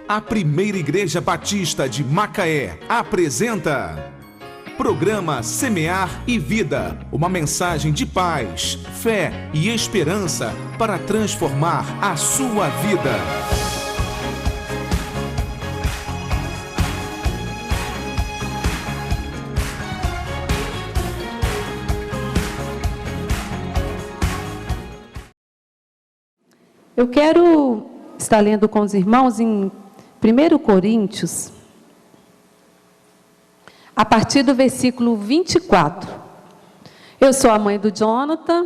A Primeira Igreja Batista de Macaé apresenta Programa Semear e Vida, uma mensagem de paz, fé e esperança para transformar a sua vida. Eu quero estar lendo com os irmãos em 1 Coríntios, a partir do versículo 24. Eu sou a mãe do Jonathan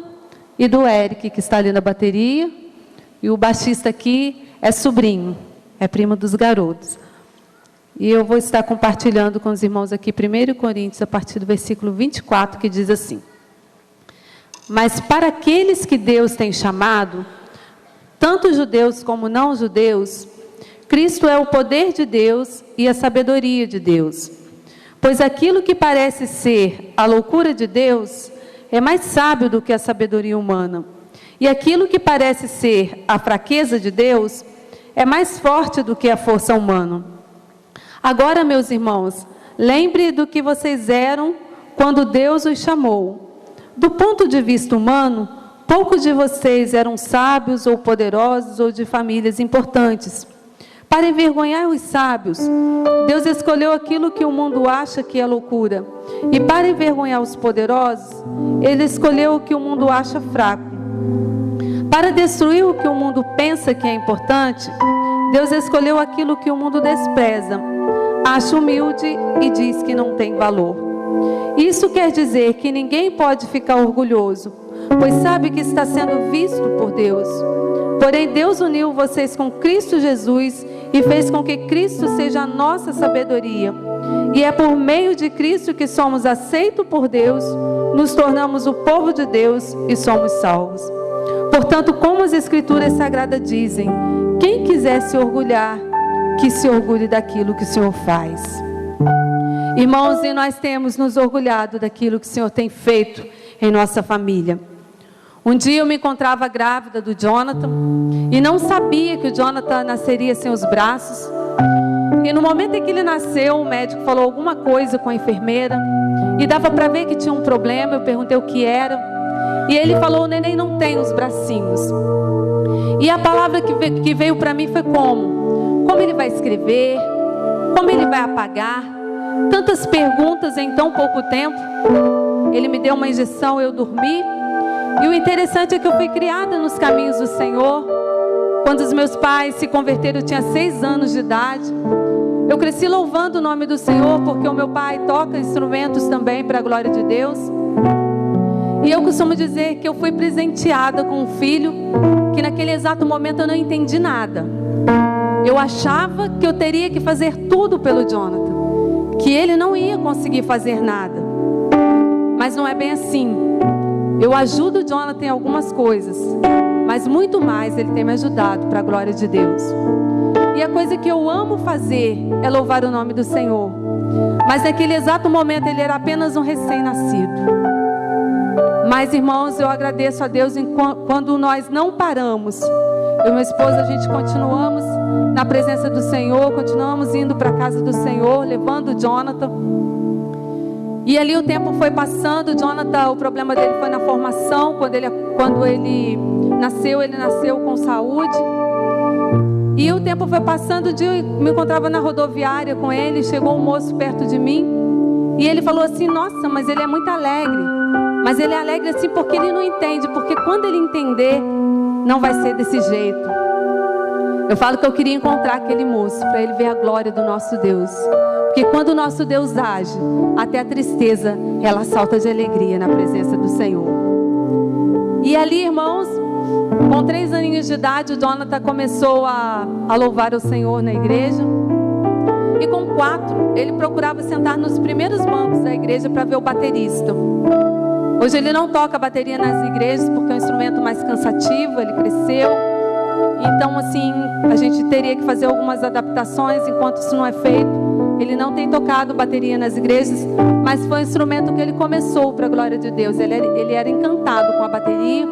e do Eric, que está ali na bateria, e o baixista aqui é sobrinho, é primo dos garotos. E eu vou estar compartilhando com os irmãos aqui 1 Coríntios, a partir do versículo 24, que diz assim: Mas para aqueles que Deus tem chamado, tanto judeus como não judeus, Cristo é o poder de Deus e a sabedoria de Deus. Pois aquilo que parece ser a loucura de Deus é mais sábio do que a sabedoria humana. E aquilo que parece ser a fraqueza de Deus é mais forte do que a força humana. Agora, meus irmãos, lembre do que vocês eram quando Deus os chamou. Do ponto de vista humano, poucos de vocês eram sábios ou poderosos ou de famílias importantes. Para envergonhar os sábios, Deus escolheu aquilo que o mundo acha que é loucura. E para envergonhar os poderosos, Ele escolheu o que o mundo acha fraco. Para destruir o que o mundo pensa que é importante, Deus escolheu aquilo que o mundo despreza, acha humilde e diz que não tem valor. Isso quer dizer que ninguém pode ficar orgulhoso, pois sabe que está sendo visto por Deus. Porém, Deus uniu vocês com Cristo Jesus e fez com que Cristo seja a nossa sabedoria. E é por meio de Cristo que somos aceitos por Deus, nos tornamos o povo de Deus e somos salvos. Portanto, como as Escrituras Sagradas dizem, quem quiser se orgulhar, que se orgulhe daquilo que o Senhor faz. Irmãos, e nós temos nos orgulhado daquilo que o Senhor tem feito em nossa família. Um dia eu me encontrava grávida do Jonathan e não sabia que o Jonathan nasceria sem os braços. E no momento em que ele nasceu, o médico falou alguma coisa com a enfermeira e dava para ver que tinha um problema. Eu perguntei o que era e ele falou: o neném não tem os bracinhos. E a palavra que veio para mim foi como ele vai escrever, como ele vai apagar, tantas perguntas em tão pouco tempo. Ele me deu uma injeção, eu dormi. E o interessante é que eu fui criada nos caminhos do Senhor. Quando os meus pais se converteram, eu tinha 6 anos de idade. Eu cresci louvando o nome do Senhor, porque o meu pai toca instrumentos também para a glória de Deus. E eu costumo dizer que eu fui presenteada com um filho que naquele exato momento eu não entendi nada. Eu achava que eu teria que fazer tudo pelo Jonathan, que ele não ia conseguir fazer nada. Mas não é bem assim. Eu ajudo o Jonathan em algumas coisas, mas muito mais ele tem me ajudado para a glória de Deus. E a coisa que eu amo fazer é louvar o nome do Senhor. Mas naquele exato momento ele era apenas um recém-nascido. Mas, irmãos, eu agradeço a Deus quando nós não paramos. Eu e minha esposa, a gente continuamos na presença do Senhor, continuamos indo para a casa do Senhor, levando o Jonathan. E ali o tempo foi passando. O Jonathan, o problema dele foi na formação. Quando ele nasceu com saúde. E o tempo foi passando. Um dia eu me encontrava na rodoviária com ele. Chegou um moço perto de mim e ele falou assim: nossa, mas ele é muito alegre. Mas ele é alegre assim porque ele não entende. Porque quando ele entender, não vai ser desse jeito. Eu falo que eu queria encontrar aquele moço para ele ver a glória do nosso Deus. Porque quando o nosso Deus age, até a tristeza, ela salta de alegria na presença do Senhor. E ali, irmãos, com 3 aninhos de idade, o Jonathan começou a louvar o Senhor na igreja. E com 4, ele procurava sentar nos primeiros bancos da igreja para ver o baterista. Hoje ele não toca bateria nas igrejas, porque é um instrumento mais cansativo, ele cresceu. Então, assim, a gente teria que fazer algumas adaptações. Enquanto isso não é feito, ele não tem tocado bateria nas igrejas, mas foi um instrumento que ele começou para a glória de Deus. Ele era encantado com a bateria.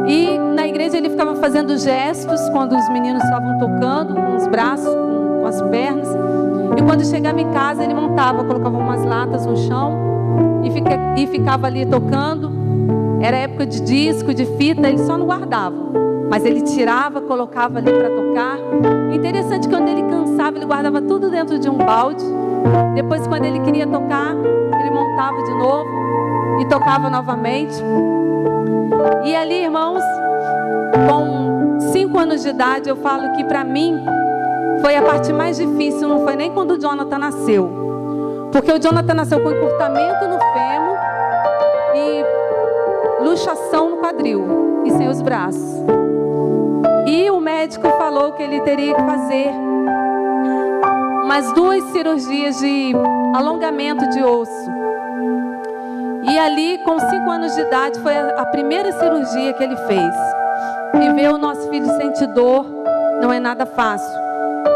E na igreja igreja ele ficava fazendo gestos quando os meninos estavam tocando, com os braços, com as pernas. E quando chegava em casa, ele montava, colocava umas latas no chão e ficava ali tocando. Era época de disco, de fita, ele só não guardava. Mas ele tirava, colocava ali para tocar. Interessante que quando ele cansava, ele guardava tudo dentro de um balde. Depois, quando ele queria tocar, ele montava de novo e tocava novamente. E ali, irmãos, com 5 anos de idade, eu falo que para mim foi a parte mais difícil, não foi nem quando o Jonathan nasceu. Porque o Jonathan nasceu com encurtamento no fêmur e luxação no quadril e sem os braços. E o médico falou que ele teria que fazer umas 2 cirurgias de alongamento de osso. E ali, com 5 anos de idade, foi a primeira cirurgia que ele fez. E ver o nosso filho sentir dor não é nada fácil.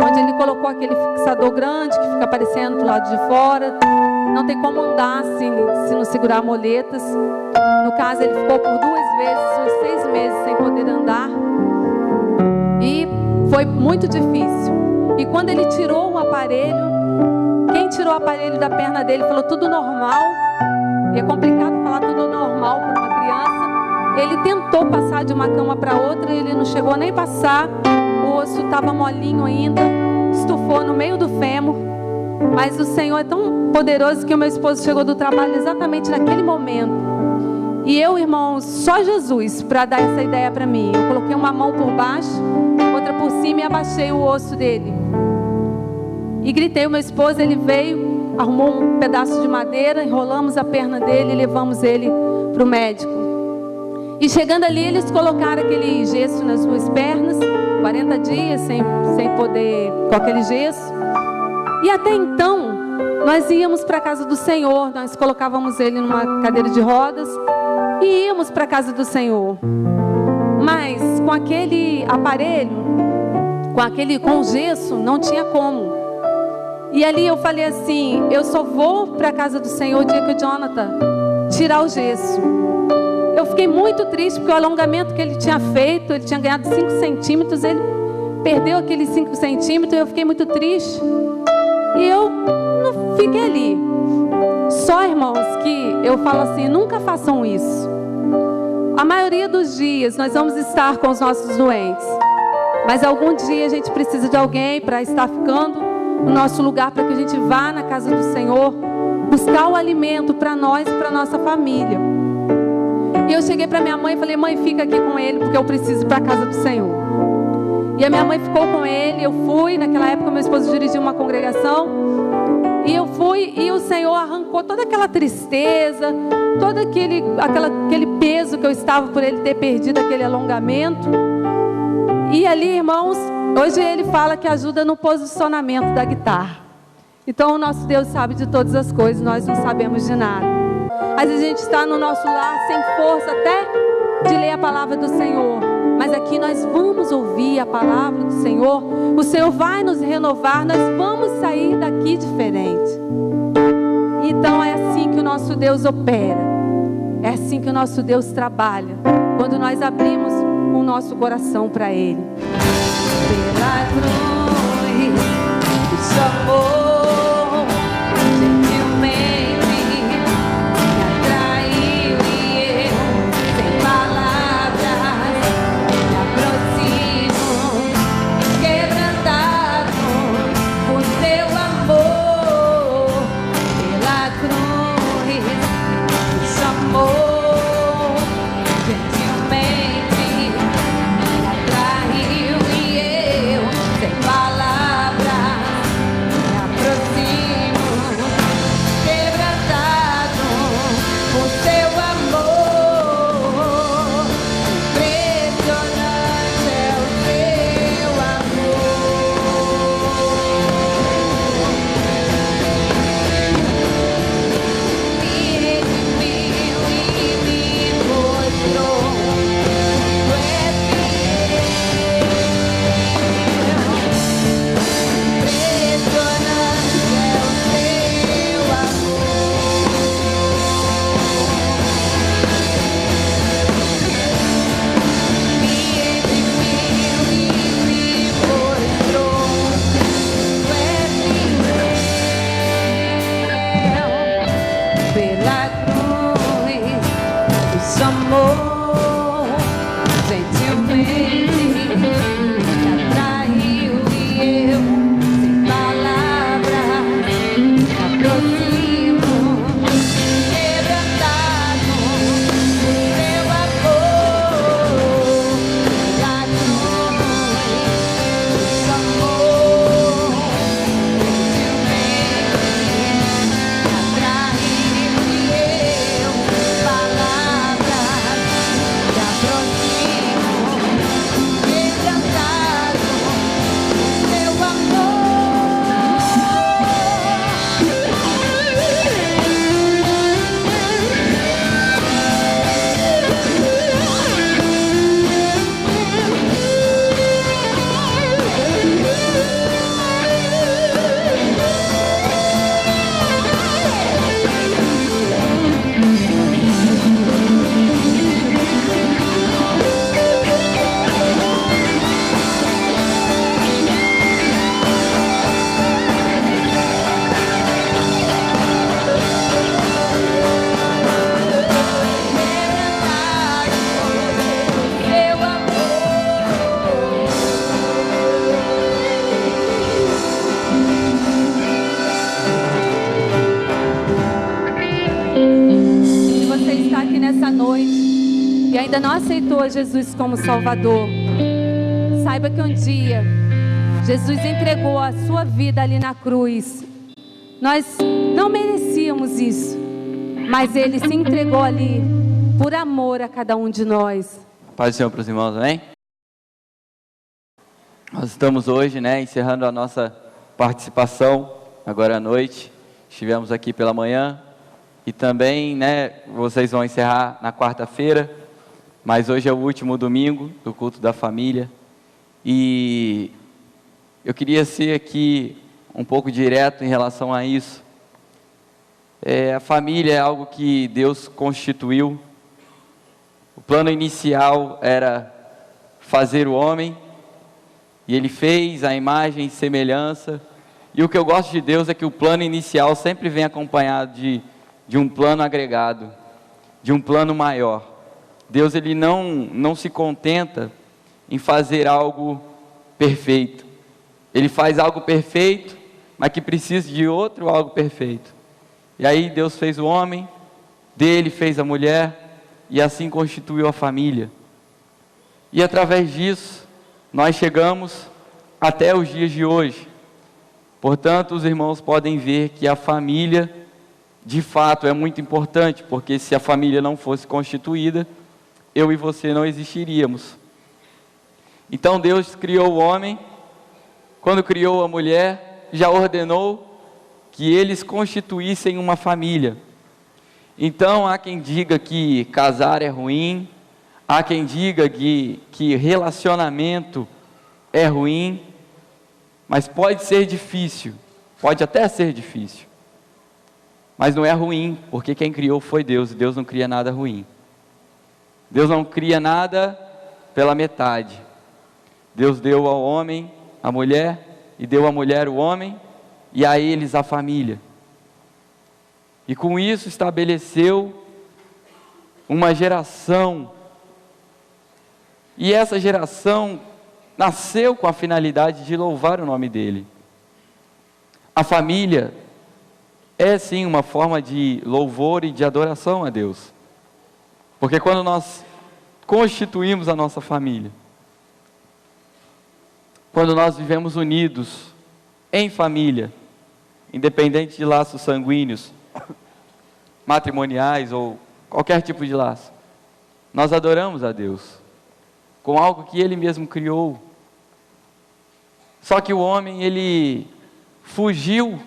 Onde ele colocou aquele fixador grande que fica aparecendo do lado de fora. Não tem como andar se não segurar moletas. No caso, ele ficou por 2 vezes, uns 6 meses sem poder andar. E foi muito difícil. E quando ele tirou o aparelho, quem tirou o aparelho da perna dele falou tudo normal. E é complicado falar tudo normal para uma criança. Ele tentou passar de uma cama para outra, ele não chegou nem a passar. O osso estava molinho ainda, estufou no meio do fêmur. Mas o Senhor é tão poderoso que o meu esposo chegou do trabalho exatamente naquele momento. E eu, irmãos, só Jesus para dar essa ideia para mim. Eu coloquei uma mão por baixo, outra por cima e abaixei o osso dele. E gritei, o meu esposo, ele veio, arrumou um pedaço de madeira, enrolamos a perna dele e levamos ele para o médico. E chegando ali, eles colocaram aquele gesso nas 2 pernas, 40 dias sem poder, com aquele gesso. E até então, nós íamos para a casa do Senhor, nós colocávamos ele numa cadeira de rodas e íamos para a casa do Senhor. Mas com aquele aparelho, com o gesso, não tinha como. E ali eu falei assim, eu só vou para a casa do Senhor o dia que o Jonathan tirar o gesso. Eu fiquei muito triste porque o alongamento que ele tinha feito, ele tinha ganhado 5 centímetros, ele perdeu aqueles 5 centímetros e eu fiquei muito triste. E eu não fiquei ali. Só, irmãos, que eu falo assim, nunca façam isso. A maioria dos dias nós vamos estar com os nossos doentes. Mas algum dia a gente precisa de alguém para estar ficando no nosso lugar, para que a gente vá na casa do Senhor, buscar o alimento para nós e para nossa família. E eu cheguei para minha mãe e falei, mãe, fica aqui com ele, porque eu preciso ir para a casa do Senhor. E a minha mãe ficou com ele, eu fui, naquela época meu esposo dirigia uma congregação, e eu fui, e o Senhor arrancou toda aquela tristeza, todo aquele peso que eu estava por ele ter perdido aquele alongamento. E ali, irmãos, hoje ele fala que ajuda no posicionamento da guitarra. Então o nosso Deus sabe de todas as coisas, nós não sabemos de nada. Às vezes a gente está no nosso lar sem força até de ler a palavra do Senhor. Mas aqui nós vamos ouvir a palavra do Senhor. O Senhor vai nos renovar, nós vamos sair daqui diferente. Então é assim que o nosso Deus opera. É assim que o nosso Deus trabalha. Quando nós abrimos o nosso coração para Ele. Pela cruz, o chamou. Gentilmente me atraiu e ainda não aceitou Jesus como Salvador, saiba que um dia Jesus entregou a sua vida ali na cruz. Nós não merecíamos isso, mas Ele se entregou ali por amor a cada um de nós. Paz do Senhor para os irmãos, amém? Nós estamos hoje, encerrando a nossa participação, agora à noite. Estivemos aqui pela manhã e também, vocês vão encerrar na quarta-feira, mas hoje é o último domingo do culto da família. E eu queria ser aqui um pouco direto em relação a isso. A família é algo que Deus constituiu. O plano inicial era fazer o homem, e Ele fez a imagem e semelhança. E o que eu gosto de Deus é que o plano inicial sempre vem acompanhado de um plano agregado, de um plano maior. Deus, Ele não se contenta em fazer algo perfeito. Ele faz algo perfeito, mas que precisa de outro algo perfeito. E aí Deus fez o homem, dele fez a mulher, e assim constituiu a família. E através disso, nós chegamos até os dias de hoje. Portanto, os irmãos podem ver que a família, de fato, é muito importante, porque se a família não fosse constituída, eu e você não existiríamos. Então Deus criou o homem, quando criou a mulher, já ordenou que eles constituíssem uma família. Então há quem diga que casar é ruim, há quem diga que relacionamento é ruim, mas pode ser difícil, pode até ser difícil, mas não é ruim, porque quem criou foi Deus, e Deus não cria nada ruim. Deus não cria nada pela metade. Deus deu ao homem a mulher, e deu à mulher o homem, e a eles a família. E com isso estabeleceu uma geração. E essa geração nasceu com a finalidade de louvar o nome dele. A família é sim uma forma de louvor e de adoração a Deus. Porque quando nós constituímos a nossa família, quando nós vivemos unidos em família, independente de laços sanguíneos, matrimoniais ou qualquer tipo de laço, nós adoramos a Deus com algo que Ele mesmo criou. Só que o homem, ele fugiu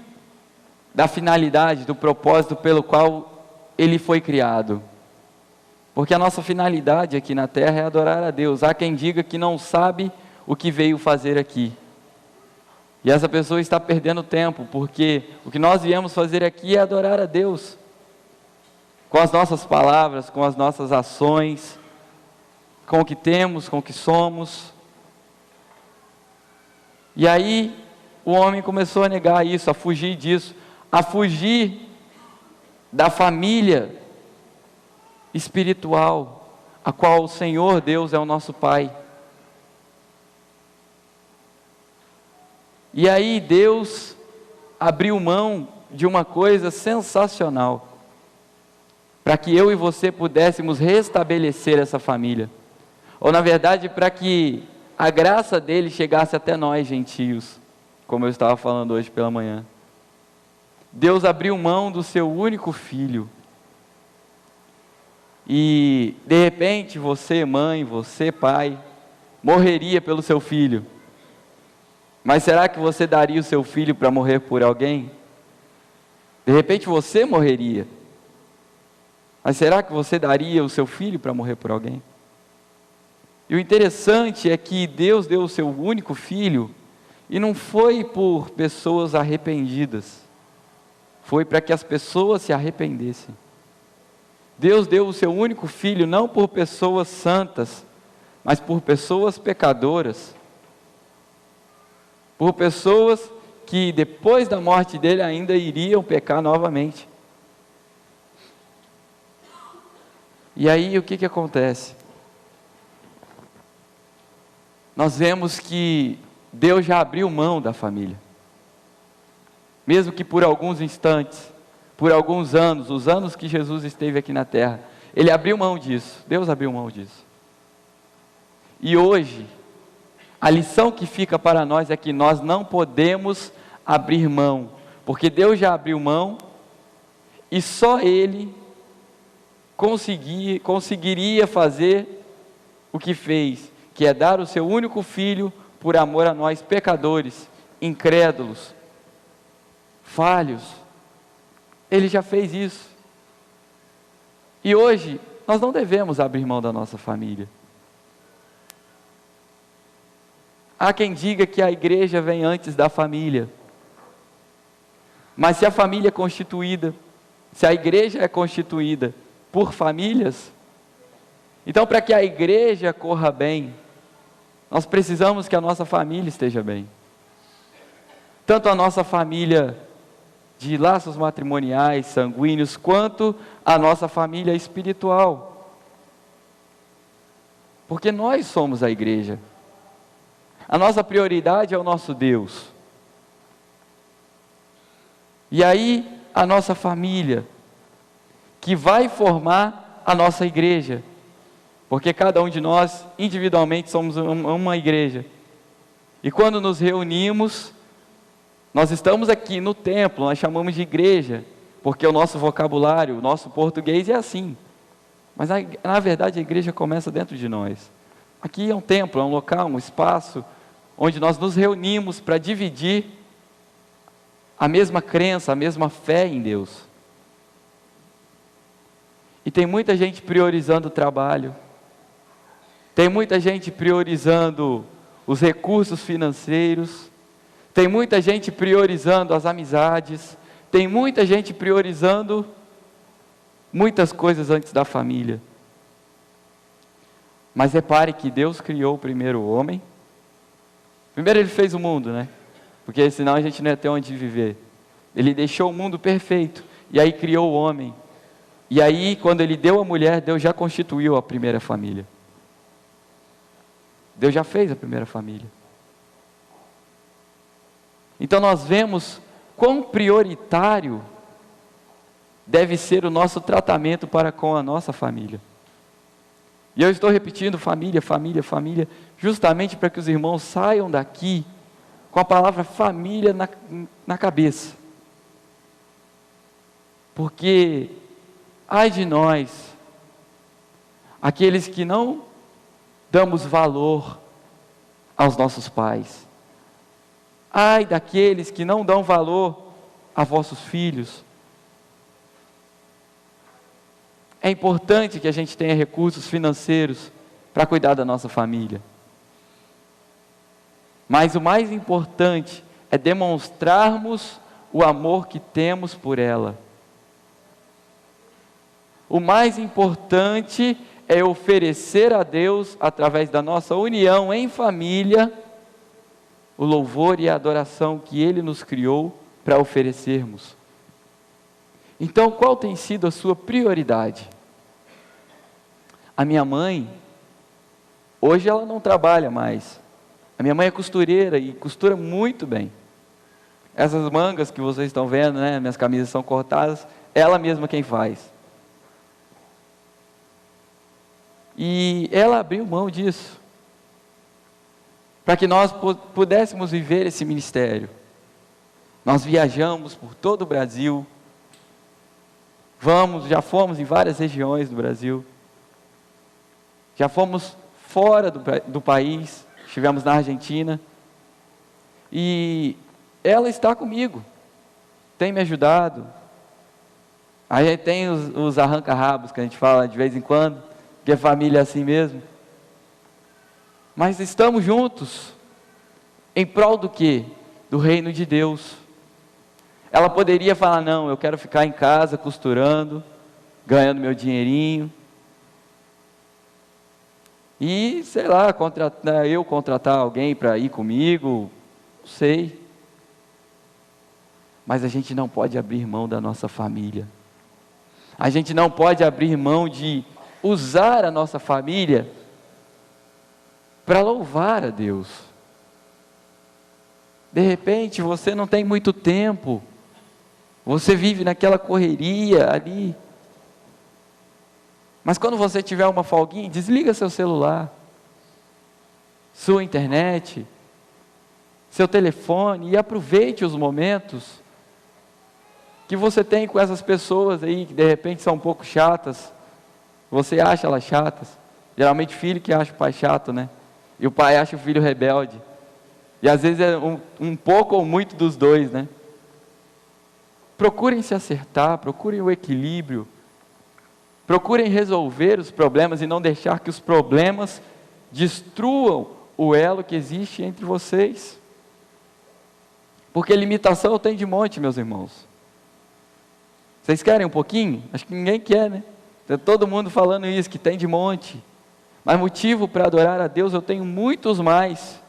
da finalidade, do propósito pelo qual ele foi criado. Porque a nossa finalidade aqui na terra é adorar a Deus. Há quem diga que não sabe o que veio fazer aqui. E essa pessoa está perdendo tempo, porque o que nós viemos fazer aqui é adorar a Deus. Com as nossas palavras, com as nossas ações, com o que temos, com o que somos. E aí, o homem começou a negar isso, a fugir disso, a fugir da família espiritual, a qual o Senhor Deus é o nosso Pai. E aí Deus abriu mão de uma coisa sensacional, para que eu e você pudéssemos restabelecer essa família, ou na verdade para que a graça dele chegasse até nós gentios, como eu estava falando hoje pela manhã. Deus abriu mão do seu único filho, e de repente você mãe, você pai, morreria pelo seu filho. Mas será que você daria o seu filho para morrer por alguém? De repente você morreria. Mas será que você daria o seu filho para morrer por alguém? E o interessante é que Deus deu o seu único filho, e não foi por pessoas arrependidas, foi para que as pessoas se arrependessem. Deus deu o seu único filho não por pessoas santas, mas por pessoas pecadoras, por pessoas que depois da morte dele ainda iriam pecar novamente. E aí o que acontece? Nós vemos que Deus já abriu mão da família, mesmo que por alguns instantes, por alguns anos, os anos que Jesus esteve aqui na terra, Ele abriu mão disso, Deus abriu mão disso. E hoje, a lição que fica para nós é que nós não podemos abrir mão, porque Deus já abriu mão, e só Ele conseguiria fazer o que fez, que é dar o seu único filho por amor a nós pecadores, incrédulos, falhos. Ele já fez isso. E hoje, nós não devemos abrir mão da nossa família. Há quem diga que a igreja vem antes da família. Mas se a família é constituída, se a igreja é constituída por famílias, então para que a igreja corra bem, nós precisamos que a nossa família esteja bem. Tanto a nossa família de laços matrimoniais, sanguíneos, quanto a nossa família espiritual. Porque nós somos a igreja. A nossa prioridade é o nosso Deus. E aí, a nossa família, que vai formar a nossa igreja. Porque cada um de nós, individualmente, somos uma igreja. E quando nos reunimos, nós estamos aqui no templo, nós chamamos de igreja, porque o nosso vocabulário, o nosso português é assim. Mas na verdade a igreja começa dentro de nós. Aqui é um templo, é um local, um espaço, onde nós nos reunimos para dividir a mesma crença, a mesma fé em Deus. E tem muita gente priorizando o trabalho, tem muita gente priorizando os recursos financeiros, tem muita gente priorizando as amizades, tem muita gente priorizando muitas coisas antes da família. Mas repare que Deus criou primeiro o homem. Primeiro Ele fez o mundo, né? Porque senão a gente não ia ter onde viver. Ele deixou o mundo perfeito, e aí criou o homem. E aí, quando Ele deu a mulher, Deus já constituiu a primeira família. Deus já fez a primeira família. Então nós vemos quão prioritário deve ser o nosso tratamento para com a nossa família. E eu estou repetindo família, família, família, justamente para que os irmãos saiam daqui com a palavra família na cabeça. Porque, ai de nós, aqueles que não damos valor aos nossos pais. Ai daqueles que não dão valor a vossos filhos. É importante que a gente tenha recursos financeiros para cuidar da nossa família. Mas o mais importante é demonstrarmos o amor que temos por ela. O mais importante é oferecer a Deus, através da nossa união em família, o louvor e a adoração que Ele nos criou para oferecermos. Então, qual tem sido a sua prioridade? A minha mãe, hoje ela não trabalha mais. A minha mãe é costureira e costura muito bem. Essas mangas que vocês estão vendo, né, minhas camisas são cortadas, ela mesma quem faz. E ela abriu mão disso, para que nós pudéssemos viver esse ministério. Nós viajamos por todo o Brasil, já fomos em várias regiões do Brasil, já fomos fora do país, estivemos na Argentina, e ela está comigo, tem me ajudado. Aí tem os arranca-rabos que a gente fala de vez em quando, que a família é assim mesmo. Mas estamos juntos, em prol do quê? Do reino de Deus. Ela poderia falar, não, eu quero ficar em casa costurando, ganhando meu dinheirinho, e sei lá, eu contratar alguém para ir comigo, não sei. Mas a gente não pode abrir mão da nossa família. A gente não pode abrir mão de usar a nossa família para louvar a Deus. De repente você não tem muito tempo, você vive naquela correria ali, Mas quando você tiver uma folguinha, desliga seu celular, sua internet, seu telefone, e aproveite os momentos que você tem com essas pessoas aí, que de repente são um pouco chatas, você acha elas chatas, geralmente filho que acha o pai chato, né? E o pai acha o filho rebelde, e às vezes é um pouco ou muito dos dois, né? Procurem se acertar, procurem o equilíbrio, procurem resolver os problemas e não deixar que os problemas destruam o elo que existe entre vocês. Porque limitação tem de monte, meus irmãos. Vocês querem um pouquinho? Acho que ninguém quer, né? Tá todo mundo falando isso, que tem de monte. Mas motivo para adorar a Deus eu tenho muitos mais.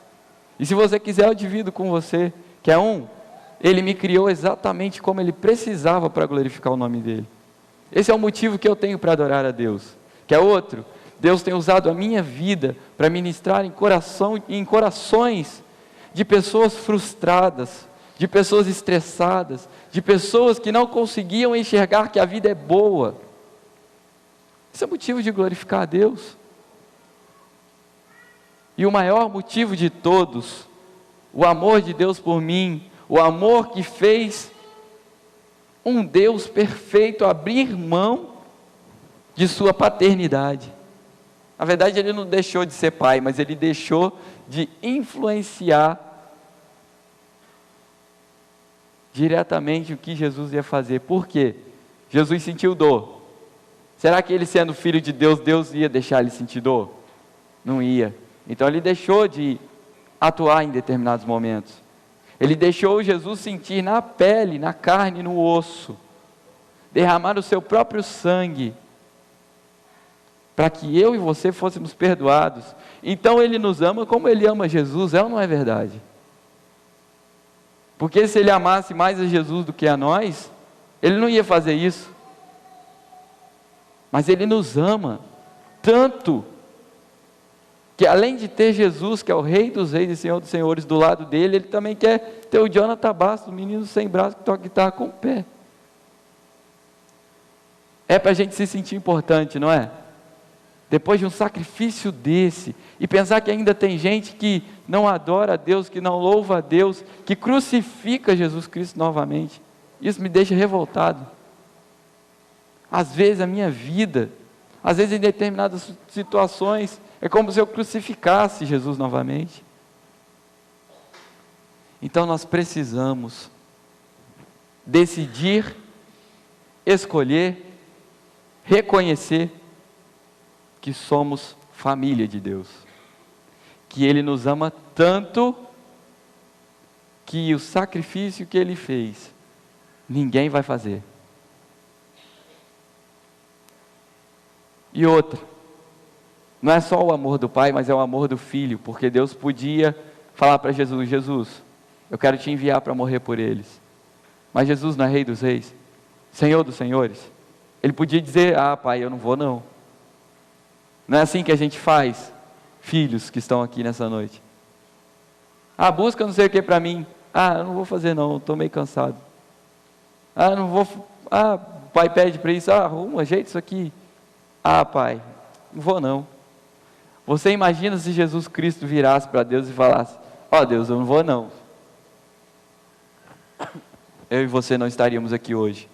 E se você quiser, eu divido com você. Quer um? Ele me criou exatamente como Ele precisava para glorificar o nome dEle. Esse é o motivo que eu tenho para adorar a Deus. Quer outro? Deus tem usado a minha vida para ministrar em corações de pessoas frustradas, de pessoas estressadas, de pessoas que não conseguiam enxergar que a vida é boa. Isso é motivo de glorificar a Deus. E o maior motivo de todos, o amor de Deus por mim, o amor que fez um Deus perfeito abrir mão de sua paternidade. Na verdade, Ele não deixou de ser pai, mas Ele deixou de influenciar diretamente o que Jesus ia fazer. Por quê? Jesus sentiu dor. Será que Ele, sendo filho de Deus, Deus ia deixar Ele sentir dor? Não ia. Então Ele deixou de atuar em determinados momentos. Ele deixou Jesus sentir na pele, na carne, no osso, derramar o seu próprio sangue, para que eu e você fôssemos perdoados. Então Ele nos ama como Ele ama Jesus, é ou não é verdade? Porque se Ele amasse mais a Jesus do que a nós, Ele não ia fazer isso. Mas Ele nos ama tanto, que além de ter Jesus, que é o Rei dos Reis e Senhor dos Senhores, do lado dele, Ele também quer ter o Jonathan Bastos, o menino sem braço que toca guitarra com o pé. É para a gente se sentir importante, não é? Depois de um sacrifício desse, e pensar que ainda tem gente que não adora a Deus, que não louva a Deus, que crucifica Jesus Cristo novamente, isso me deixa revoltado. Às vezes a minha vida, às vezes em determinadas situações, é como se eu crucificasse Jesus novamente. Então nós precisamos decidir, escolher, reconhecer que somos família de Deus, que Ele nos ama tanto, que o sacrifício que Ele fez, ninguém vai fazer. E outra, não é só o amor do Pai, mas é o amor do Filho, porque Deus podia falar para Jesus: Jesus, eu quero te enviar para morrer por eles. Mas Jesus não é Rei dos Reis, Senhor dos Senhores. Ele podia dizer: ah, Pai, eu não vou não. Não é assim que a gente faz, filhos que estão aqui nessa noite. Ah, busca não sei o que para mim. Ah, eu não vou fazer não, estou meio cansado. Ah, não vou. Ah, o pai pede para isso. Ah, arruma, ajeita isso aqui. Ah, Pai, não vou não. Você imagina se Jesus Cristo virasse para Deus e falasse: ó Deus, eu não vou não. Eu e você não estaríamos aqui hoje.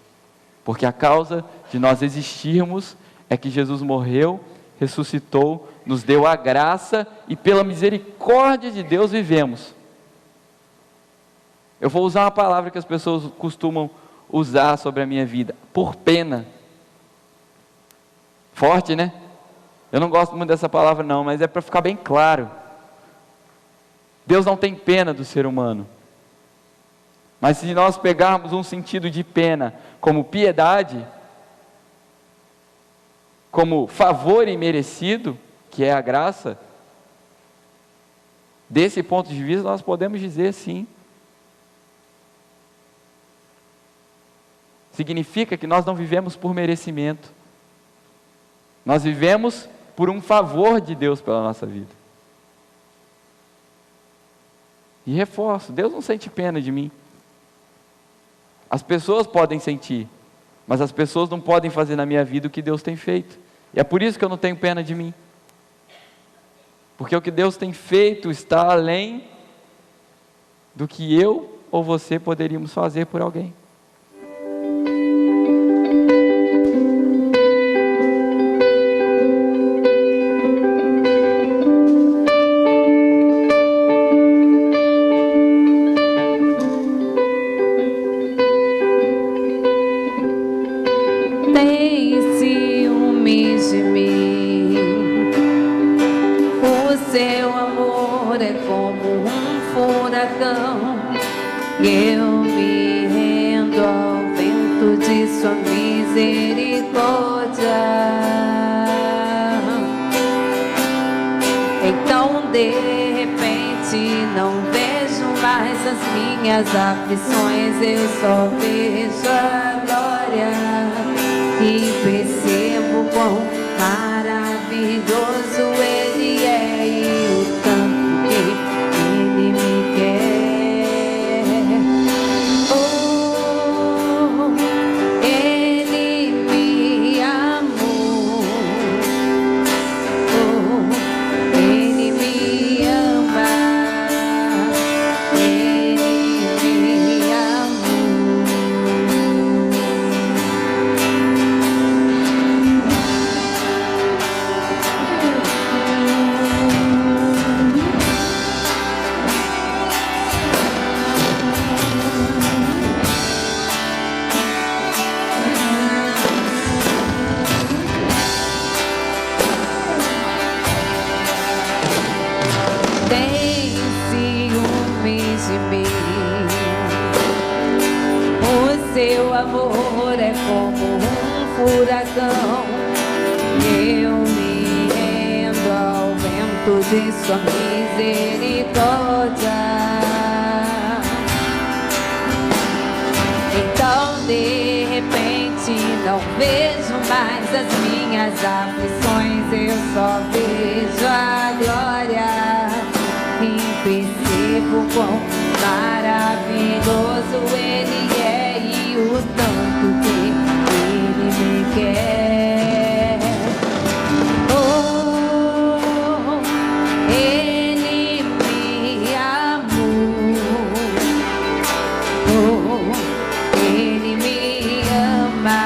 Porque a causa de nós existirmos é que Jesus morreu, ressuscitou, nos deu a graça e pela misericórdia de Deus vivemos. Eu vou usar uma palavra que as pessoas costumam usar sobre a minha vida: por pena. Forte, né? Eu não gosto muito dessa palavra não, mas é para ficar bem claro. Deus não tem pena do ser humano. Mas se nós pegarmos um sentido de pena como piedade, como favor imerecido, que é a graça, desse ponto de vista nós podemos dizer sim. Significa que nós não vivemos por merecimento. Nós vivemos por um favor de Deus pela nossa vida. E reforço, Deus não sente pena de mim. As pessoas podem sentir, mas as pessoas não podem fazer na minha vida o que Deus tem feito. E é por isso que eu não tenho pena de mim. Porque o que Deus tem feito está além do que eu ou você poderíamos fazer por alguém. Tem ciúmes de mim, o seu amor é como um furacão. Eu me rendo ao vento de sua misericórdia. Então de repente não vejo mais as minhas aflições, eu só vejo a glória. E percebo quão maravilhoso Ele é e o tanto que Ele me quer. Oh, Ele me amou. Oh, Ele me ama. Ele me amou. Tem ciúmes de mim, o seu amor é como um furacão. Eu me rendo ao vento de sua misericórdia. Então de repente não vejo mais as minhas aflições, eu só vejo a glória. E percebo quão maravilhoso Ele é e o tanto que Ele me quer. Oh, Ele me amou. Oh, Ele me ama.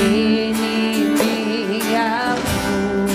Ele me amou.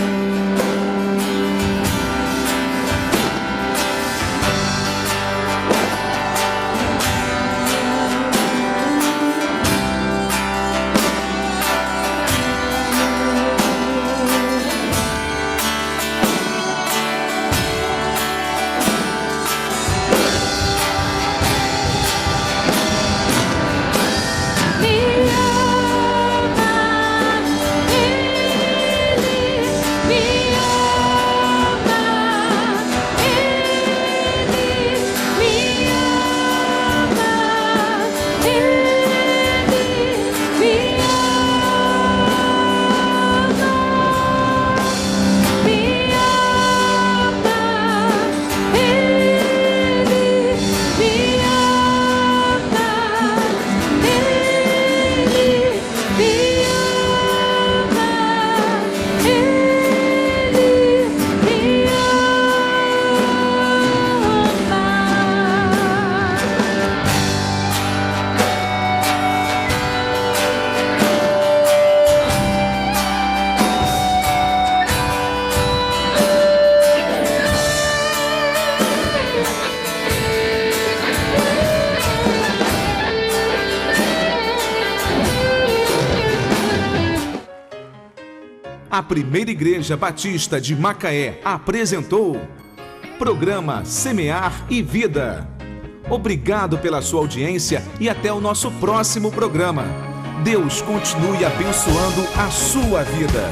A Primeira Igreja Batista de Macaé apresentou Programa Semear e Vida. Obrigado pela sua audiência e até o nosso próximo programa. Deus continue abençoando a sua vida.